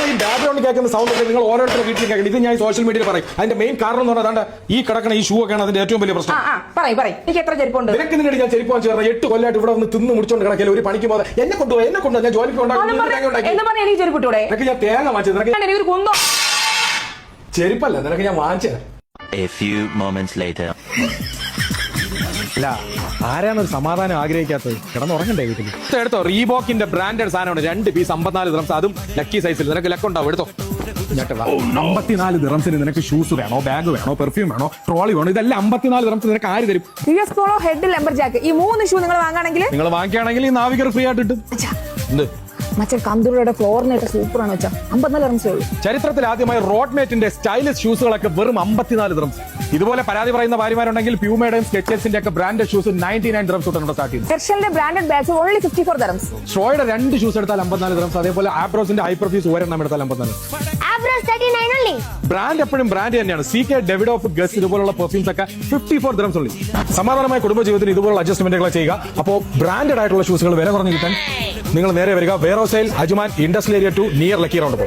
ഈ ബാക്ക്ഗ്രൗണ്ട് കേൾക്കുന്ന സൗണ്ട് ഒക്കെ നിങ്ങൾ ഓരോരുത്തരുടെ വീട്ടിൽ കേൾക്കണം. ഇത് ഞാൻ സോഷ്യൽ മീഡിയയിൽ പറയും. അതിന്റെ മെയിൻ കാരണം എന്ന് പറഞ്ഞാൽ ഈ കിടക്കുന്ന ഈ ഷൂ ഒക്കെയാണ് അതിന്റെ ഏറ്റവും വലിയ പ്രശ്നം. എനിക്ക് എത്ര ചെരുപ്പുണ്ട്? നിനക്ക് നിന്നടി ഞാൻ ചെരുപ്പ് വാങ്ങിച്ചു തരണം. 8 കൊല്ലമായിട്ട് ഇവിടെ വന്ന് തിന്ന് മുടിച്ചോണ്ട് കിടക്കില്ല. ഒരു പണിക്ക് പോകാതെ എന്നെ കൊണ്ടുപോയി ഞാൻ ജോലിക്ക് എനിക്ക് ചെരുപ്പിട്ടൂടെ? നിനക്ക് ഞാൻ തേങ്ങ വാങ്ങിച്ചത് നിനക്ക് ചെരുപ്പല്ല, നിനക്ക് ഞാൻ വാങ്ങിച്ചത്. A few moments later. അല്ല, ആരാണ് ഒരു സമാധാനം ആഗ്രഹിക്കാത്തത്? കിടന്നുറങ്ങണ്ടേ വീട്ടിൽ? എടുത്തോ, റീബോക്കിന്റെ ബ്രാൻഡഡ് സാധനമാണ്. 2 പീസ് 54 ദിറംസ്, അതും ലക്കി സൈസിൽ. നിനക്ക് ലക്കുണ്ടാവും, എടുത്തോ. 54 ദിറംസിന് നിനക്ക് ഷൂസ് വേണോ, ബാഗ് വേണോ, പെർഫ്യൂം വേണോ, ട്രോളി വേണോ, ഇതെല്ലാം 54 ദിറംസ് നിനക്ക് ആര് തരും? US Polo, head, lumbar Jack, ഈ 3 ഷൂ നിങ്ങൾ വാങ്ങിക്കുകയാണെങ്കിൽ ഈ നാവികർ ഫ്രീ ആയിട്ട് കിട്ടും. എന്ത് മറ്റേ കന്തൂരുടെ ഫ്ലോറിനായിട്ട് സൂപ്പറാണ് വെച്ചാൽ 54 ദിറംസേ ഉള്ളൂ. ചരിത്രത്തിൽ ആദ്യമായി റോഡ്മേറ്റിന്റെ സ്റ്റൈലിഷ് ഷൂസുകളൊക്കെ വെറും 54 ദിറംസ്. ഇതുപോലെ പരാതി പറയുന്ന ഭാര്യമാരുണ്ടെങ്കിൽ പ്യൂമയുടെയും സ്കെച്ചേഴ്സിന്റെ ഒക്കെ ബ്രാൻഡഡ് ഷൂസ് 99 ദിറംസ് തൊട്ടാണ് സ്റ്റാർട്ട് ചെയ്യുന്നത്. ഹെർഷലിന്റെ ബ്രാൻഡഡ് ബാഗ്സ് ഓൺലി 54 ദിറംസ്. ഷോയുടെ 2 ഷൂസ് എടുത്താൽ 54 ദിറംസ്. അതേപോലെ ആപ്രോസിന്റെ ഹൈപ്പർഫ്യൂസ് ഒരെണ്ണം എടുത്താൽ 54. ബ്രാൻഡ് എപ്പോഴും ബ്രാൻഡ് തന്നെയാണ്. CK, ഡെവിഡോഫ്, ഗസ് ഇതുപോലുള്ള പെർഫ്യൂംസ് ഒക്കെ 54 ദിറംസ് ഉള്ളി. സമാധാനമായ കുടുംബജീവിതത്തിന് ഇതുപോലുള്ള അഡ്ജസ്റ്റ്മെന്റുകൾ ചെയ്യുക. അപ്പോൾ ബ്രാൻഡഡ് ആയിട്ടുള്ള ഷൂസുകൾ വില കുറഞ്ഞു കിട്ടാൻ നിങ്ങൾ നേരെ വരിക വേറോസൈൽ, Ajman, industrial area 2 near lucky round.